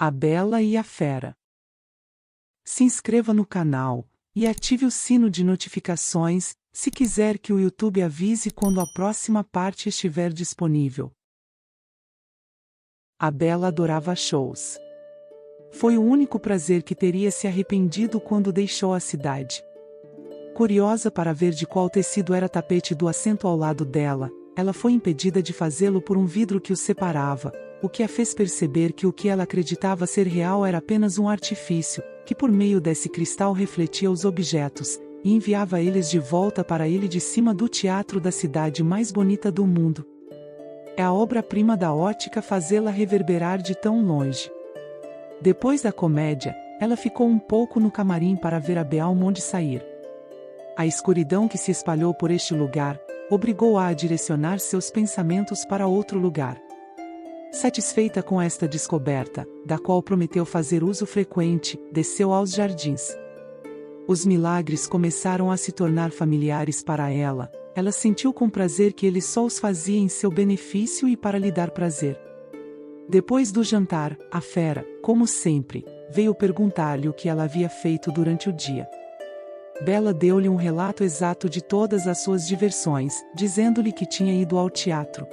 A Bela e a Fera. Se inscreva no canal e ative o sino de notificações, se quiser que o YouTube avise quando a próxima parte estiver disponível. A Bela adorava shows. Foi o único prazer que teria se arrependido quando deixou a cidade. Curiosa para ver de qual tecido era o tapete do assento ao lado dela, ela foi impedida de fazê-lo por um vidro que os separava, o que a fez perceber que o que ela acreditava ser real era apenas um artifício, que por meio desse cristal refletia os objetos, e enviava eles de volta para ele de cima do teatro da cidade mais bonita do mundo. É a obra-prima da ótica fazê-la reverberar de tão longe. Depois da comédia, ela ficou um pouco no camarim para ver a Belmonte sair. A escuridão que se espalhou por este lugar, obrigou-a a direcionar seus pensamentos para outro lugar. Satisfeita com esta descoberta, da qual prometeu fazer uso frequente, desceu aos jardins. Os milagres começaram a se tornar familiares para ela. Ela sentiu com prazer que ele só os fazia em seu benefício e para lhe dar prazer. Depois do jantar, a Fera, como sempre, veio perguntar-lhe o que ela havia feito durante o dia. Bela deu-lhe um relato exato de todas as suas diversões, dizendo-lhe que tinha ido ao teatro.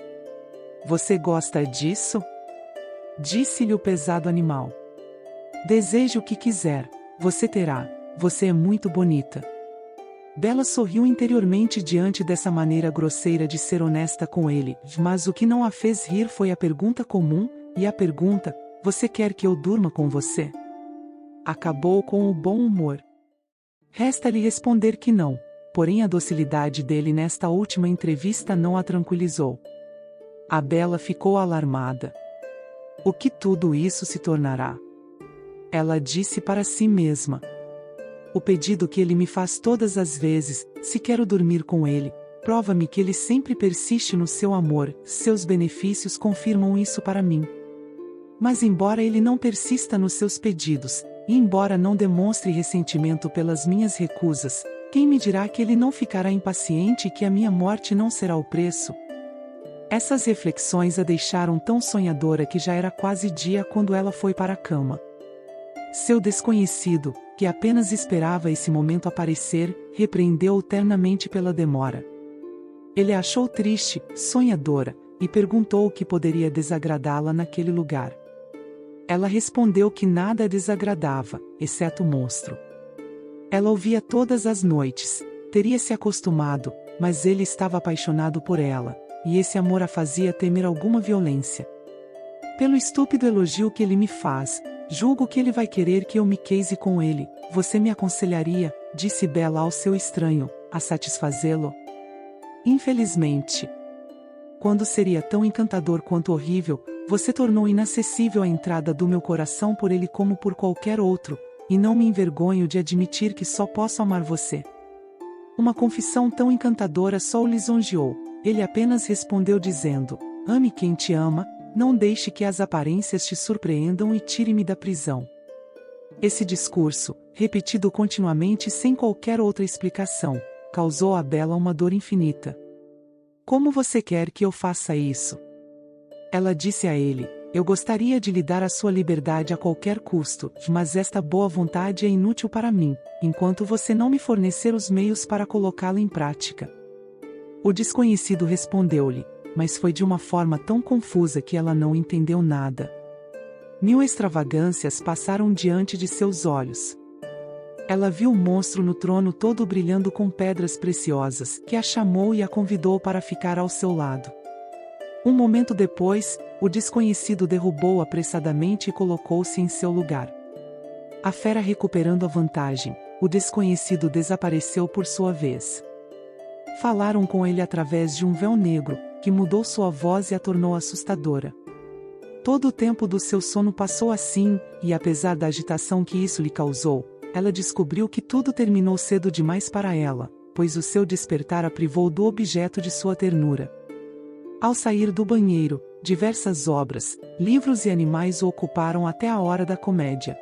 "Você gosta disso?" disse-lhe o pesado animal. "Deseje o que quiser, você terá, você é muito bonita." Bela sorriu interiormente diante dessa maneira grosseira de ser honesta com ele, mas o que não a fez rir foi a pergunta comum, e a pergunta: "Você quer que eu durma com você?" Acabou com o bom humor. Resta-lhe responder que não, porém a docilidade dele nesta última entrevista não a tranquilizou. A Bela ficou alarmada. O que tudo isso se tornará? Ela disse para si mesma. O pedido que ele me faz todas as vezes, se quero dormir com ele, prova-me que ele sempre persiste no seu amor, seus benefícios confirmam isso para mim. Mas embora ele não persista nos seus pedidos, e embora não demonstre ressentimento pelas minhas recusas, quem me dirá que ele não ficará impaciente e que a minha morte não será o preço? Essas reflexões a deixaram tão sonhadora que já era quase dia quando ela foi para a cama. Seu desconhecido, que apenas esperava esse momento aparecer, repreendeu-o ternamente pela demora. Ele a achou triste, sonhadora, e perguntou o que poderia desagradá-la naquele lugar. Ela respondeu que nada a desagradava, exceto o monstro. Ela o via todas as noites, teria se acostumado, mas ele estava apaixonado por ela, e esse amor a fazia temer alguma violência. "Pelo estúpido elogio que ele me faz, julgo que ele vai querer que eu me case com ele. Você me aconselharia", disse Bela ao seu estranho, "a satisfazê-lo?" "Infelizmente. Quando seria tão encantador quanto horrível, você tornou inacessível a entrada do meu coração por ele como por qualquer outro, e não me envergonho de admitir que só posso amar você." Uma confissão tão encantadora só o lisonjeou. Ele apenas respondeu dizendo: "Ame quem te ama, não deixe que as aparências te surpreendam e tire-me da prisão." Esse discurso, repetido continuamente sem qualquer outra explicação, causou a Bela uma dor infinita. "Como você quer que eu faça isso?" Ela disse a ele: "Eu gostaria de lhe dar a sua liberdade a qualquer custo, mas esta boa vontade é inútil para mim, enquanto você não me fornecer os meios para colocá-la em prática." O desconhecido respondeu-lhe, mas foi de uma forma tão confusa que ela não entendeu nada. 1000 extravagâncias passaram diante de seus olhos. Ela viu o monstro no trono todo brilhando com pedras preciosas, que a chamou e a convidou para ficar ao seu lado. Um momento depois, o desconhecido derrubou-o apressadamente e colocou-se em seu lugar. A Fera recuperando a vantagem, o desconhecido desapareceu por sua vez. Falaram com ele através de um véu negro, que mudou sua voz e a tornou assustadora. Todo o tempo do seu sono passou assim, e apesar da agitação que isso lhe causou, ela descobriu que tudo terminou cedo demais para ela, pois o seu despertar a privou do objeto de sua ternura. Ao sair do banheiro, diversas obras, livros e animais o ocuparam até a hora da comédia.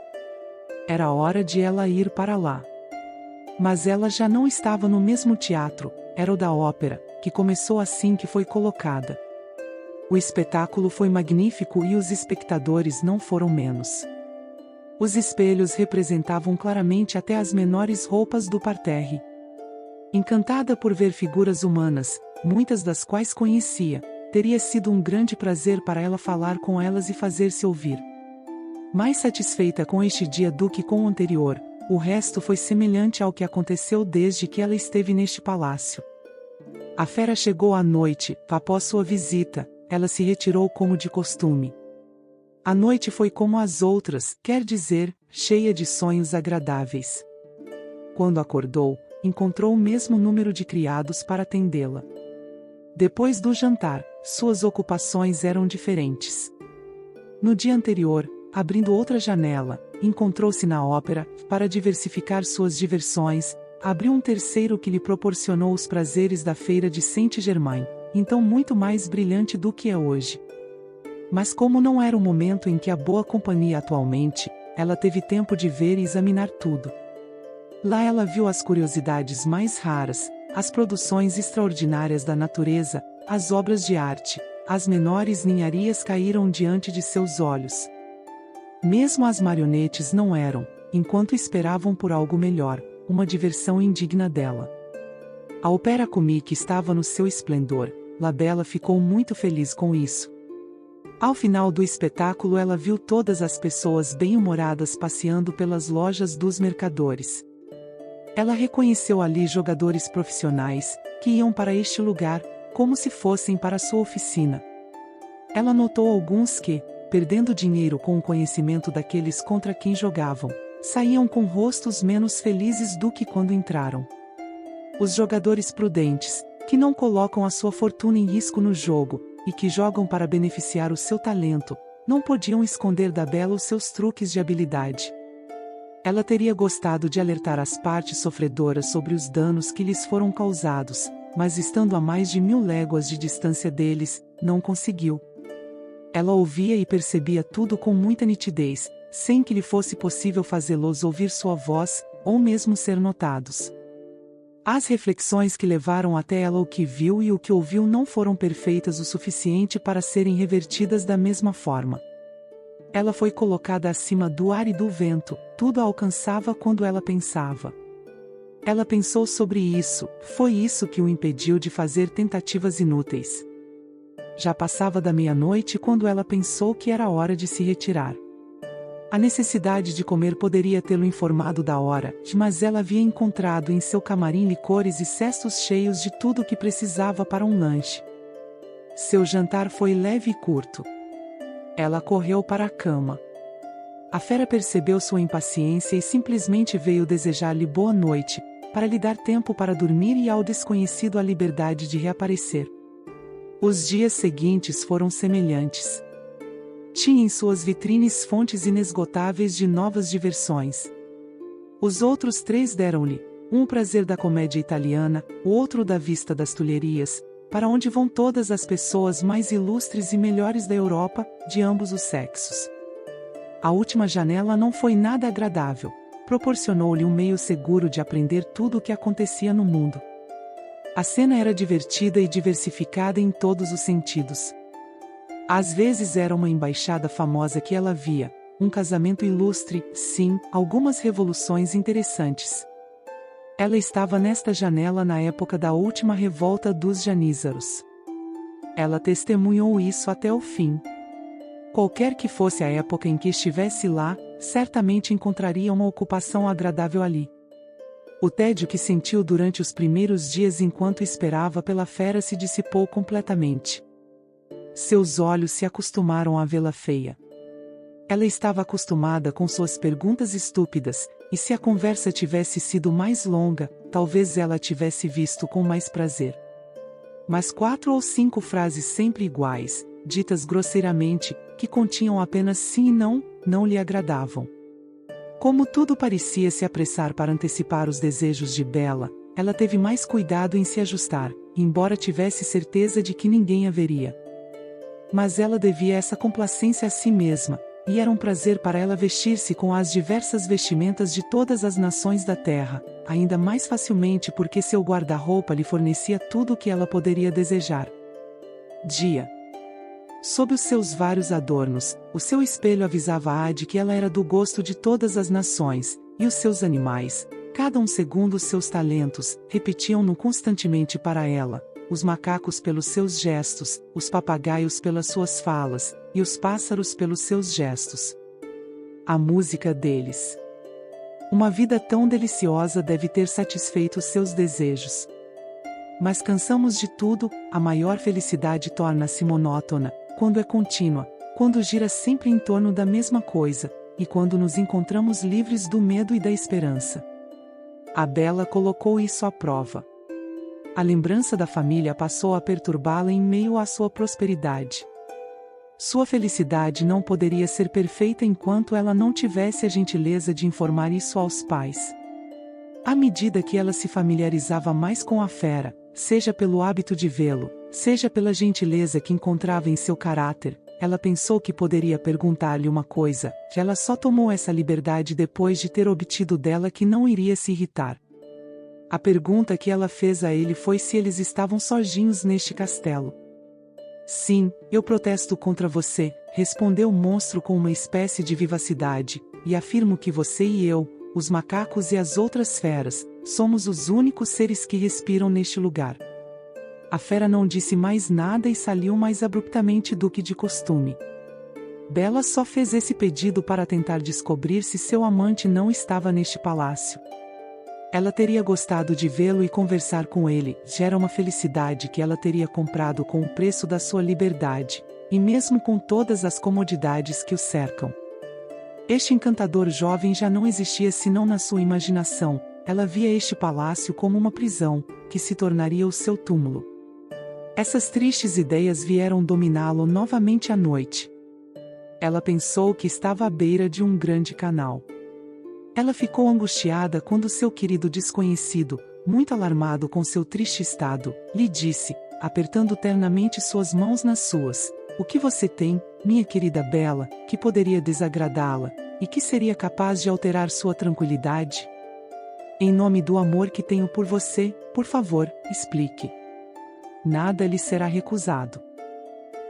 Era hora de ela ir para lá. Mas ela já não estava no mesmo teatro, era o da ópera, que começou assim que foi colocada. O espetáculo foi magnífico e os espectadores não foram menos. Os espelhos representavam claramente até as menores roupas do parterre. Encantada por ver figuras humanas, muitas das quais conhecia, teria sido um grande prazer para ela falar com elas e fazer-se ouvir. Mais satisfeita com este dia do que com o anterior, o resto foi semelhante ao que aconteceu desde que ela esteve neste palácio. A fera chegou à noite, após sua visita, ela se retirou como de costume. A noite foi como as outras, quer dizer, cheia de sonhos agradáveis. Quando acordou, encontrou o mesmo número de criados para atendê-la. Depois do jantar, suas ocupações eram diferentes. No dia anterior, abrindo outra janela, encontrou-se na ópera, para diversificar suas diversões, abriu um terceiro que lhe proporcionou os prazeres da feira de Saint-Germain, então muito mais brilhante do que é hoje. Mas como não era o momento em que a boa companhia atualmente, ela teve tempo de ver e examinar tudo. Lá ela viu as curiosidades mais raras, as produções extraordinárias da natureza, as obras de arte, as menores ninharias caíram diante de seus olhos. Mesmo as marionetes não eram, enquanto esperavam por algo melhor, uma diversão indigna dela. A Opéra Comique estava no seu esplendor, La Bella ficou muito feliz com isso. Ao final do espetáculo ela viu todas as pessoas bem-humoradas passeando pelas lojas dos mercadores. Ela reconheceu ali jogadores profissionais, que iam para este lugar, como se fossem para sua oficina. Ela notou alguns que, perdendo dinheiro com o conhecimento daqueles contra quem jogavam, saíam com rostos menos felizes do que quando entraram. Os jogadores prudentes, que não colocam a sua fortuna em risco no jogo, e que jogam para beneficiar o seu talento, não podiam esconder da Bella os seus truques de habilidade. Ela teria gostado de alertar as partes sofredoras sobre os danos que lhes foram causados, mas estando a mais de 1000 léguas de distância deles, não conseguiu. Ela ouvia e percebia tudo com muita nitidez, sem que lhe fosse possível fazê-los ouvir sua voz, ou mesmo ser notados. As reflexões que levaram até ela o que viu e o que ouviu não foram perfeitas o suficiente para serem revertidas da mesma forma. Ela foi colocada acima do ar e do vento, tudo a alcançava quando ela pensava. Ela pensou sobre isso, foi isso que o impediu de fazer tentativas inúteis. Já passava da meia-noite quando ela pensou que era hora de se retirar. A necessidade de comer poderia tê-lo informado da hora, mas ela havia encontrado em seu camarim licores e cestos cheios de tudo o que precisava para um lanche. Seu jantar foi leve e curto. Ela correu para a cama. A fera percebeu sua impaciência e simplesmente veio desejar-lhe boa noite, para lhe dar tempo para dormir e ao desconhecido a liberdade de reaparecer. Os dias seguintes foram semelhantes. Tinha em suas vitrines fontes inesgotáveis de novas diversões. Os outros 3 deram-lhe, um o prazer da comédia italiana, o outro da vista das Tulherias, para onde vão todas as pessoas mais ilustres e melhores da Europa, de ambos os sexos. A última janela não foi nada agradável, proporcionou-lhe um meio seguro de aprender tudo o que acontecia no mundo. A cena era divertida e diversificada em todos os sentidos. Às vezes era uma embaixada famosa que ela via, um casamento ilustre, sim, algumas revoluções interessantes. Ela estava nesta janela na época da última revolta dos janízaros. Ela testemunhou isso até o fim. Qualquer que fosse a época em que estivesse lá, certamente encontraria uma ocupação agradável ali. O tédio que sentiu durante os primeiros dias enquanto esperava pela fera se dissipou completamente. Seus olhos se acostumaram a vê-la feia. Ela estava acostumada com suas perguntas estúpidas, e se a conversa tivesse sido mais longa, talvez ela a tivesse visto com mais prazer. Mas 4 ou 5 frases sempre iguais, ditas grosseiramente, que continham apenas sim e não, não lhe agradavam. Como tudo parecia se apressar para antecipar os desejos de Bella, ela teve mais cuidado em se ajustar, embora tivesse certeza de que ninguém a veria. Mas ela devia essa complacência a si mesma, e era um prazer para ela vestir-se com as diversas vestimentas de todas as nações da terra, ainda mais facilmente porque seu guarda-roupa lhe fornecia tudo o que ela poderia desejar. Dia. Sob os seus vários adornos, o seu espelho avisava-a de que ela era do gosto de todas as nações, e os seus animais, cada um segundo os seus talentos, repetiam-no constantemente para ela, os macacos pelos seus gestos, os papagaios pelas suas falas, e os pássaros pelos seus gestos. A música deles. Uma vida tão deliciosa deve ter satisfeito os seus desejos. Mas cansamos de tudo, a maior felicidade torna-se monótona, quando é contínua, quando gira sempre em torno da mesma coisa, e quando nos encontramos livres do medo e da esperança. A Bela colocou isso à prova. A lembrança da família passou a perturbá-la em meio à sua prosperidade. Sua felicidade não poderia ser perfeita enquanto ela não tivesse a gentileza de informar isso aos pais. À medida que ela se familiarizava mais com a fera, seja pelo hábito de vê-lo, seja pela gentileza que encontrava em seu caráter, ela pensou que poderia perguntar-lhe uma coisa, que ela só tomou essa liberdade depois de ter obtido dela que não iria se irritar. A pergunta que ela fez a ele foi se eles estavam sozinhos neste castelo. Sim, eu protesto contra você, respondeu o monstro com uma espécie de vivacidade, e afirmo que você e eu, os macacos e as outras feras, somos os únicos seres que respiram neste lugar. A fera não disse mais nada e saiu mais abruptamente do que de costume. Bela só fez esse pedido para tentar descobrir se seu amante não estava neste palácio. Ela teria gostado de vê-lo e conversar com ele, já era uma felicidade que ela teria comprado com o preço da sua liberdade, e mesmo com todas as comodidades que o cercam. Este encantador jovem já não existia senão na sua imaginação, ela via este palácio como uma prisão, que se tornaria o seu túmulo. Essas tristes ideias vieram dominá-lo novamente à noite. Ela pensou que estava à beira de um grande canal. Ela ficou angustiada quando seu querido desconhecido, muito alarmado com seu triste estado, lhe disse, apertando ternamente suas mãos nas suas: "O que você tem, minha querida Bela, que poderia desagradá-la, e que seria capaz de alterar sua tranquilidade? Em nome do amor que tenho por você, por favor, explique. Nada lhe será recusado.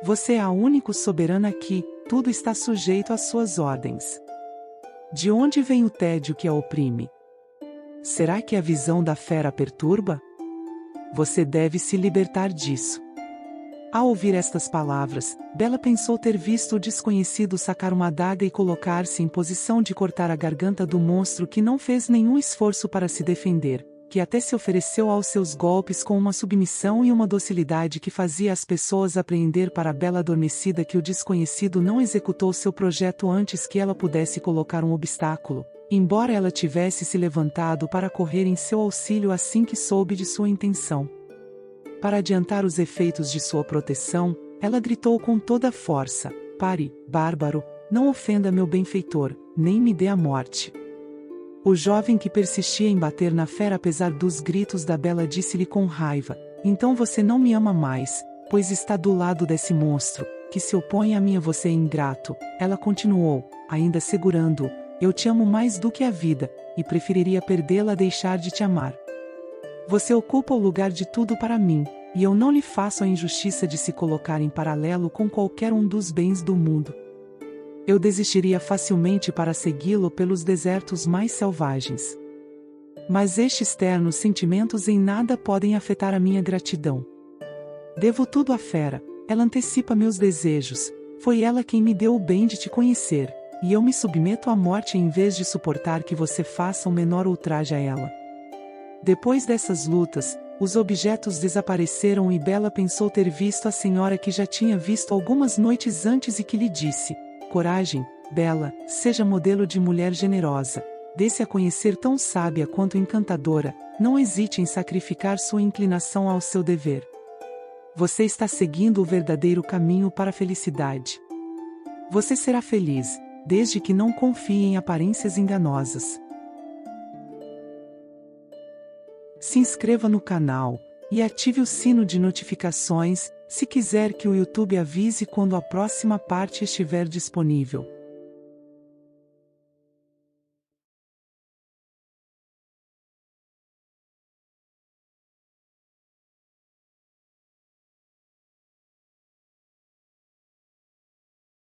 Você é a única soberana aqui, tudo está sujeito às suas ordens. De onde vem o tédio que a oprime? Será que a visão da fera perturba? Você deve se libertar disso." Ao ouvir estas palavras, Bela pensou ter visto o desconhecido sacar uma adaga e colocar-se em posição de cortar a garganta do monstro, que não fez nenhum esforço para se defender, que até se ofereceu aos seus golpes com uma submissão e uma docilidade que fazia as pessoas apreender para a Bela adormecida que o desconhecido não executou seu projeto antes que ela pudesse colocar um obstáculo, embora ela tivesse se levantado para correr em seu auxílio assim que soube de sua intenção. Para adiantar os efeitos de sua proteção, ela gritou com toda a força: "Pare, bárbaro, não ofenda meu benfeitor, nem me dê a morte." O jovem, que persistia em bater na fera apesar dos gritos da Bela, disse-lhe com raiva: "Então você não me ama mais, pois está do lado desse monstro, que se opõe a mim. Você é ingrato." Ela continuou, ainda segurando-o: "Eu te amo mais do que a vida, e preferiria perdê-la a deixar de te amar. Você ocupa o lugar de tudo para mim, e eu não lhe faço a injustiça de se colocar em paralelo com qualquer um dos bens do mundo. Eu desistiria facilmente para segui-lo pelos desertos mais selvagens. Mas estes ternos sentimentos em nada podem afetar a minha gratidão. Devo tudo à fera, ela antecipa meus desejos, foi ela quem me deu o bem de te conhecer, e eu me submeto à morte em vez de suportar que você faça o menor ultraje a ela." Depois dessas lutas, os objetos desapareceram e Bela pensou ter visto a senhora que já tinha visto algumas noites antes e que lhe disse: "Coragem, Bela, seja modelo de mulher generosa, dê-se a conhecer tão sábia quanto encantadora, não hesite em sacrificar sua inclinação ao seu dever. Você está seguindo o verdadeiro caminho para a felicidade. Você será feliz, desde que não confie em aparências enganosas." Se inscreva no canal e ative o sino de notificações, se quiser que o YouTube avise quando a próxima parte estiver disponível.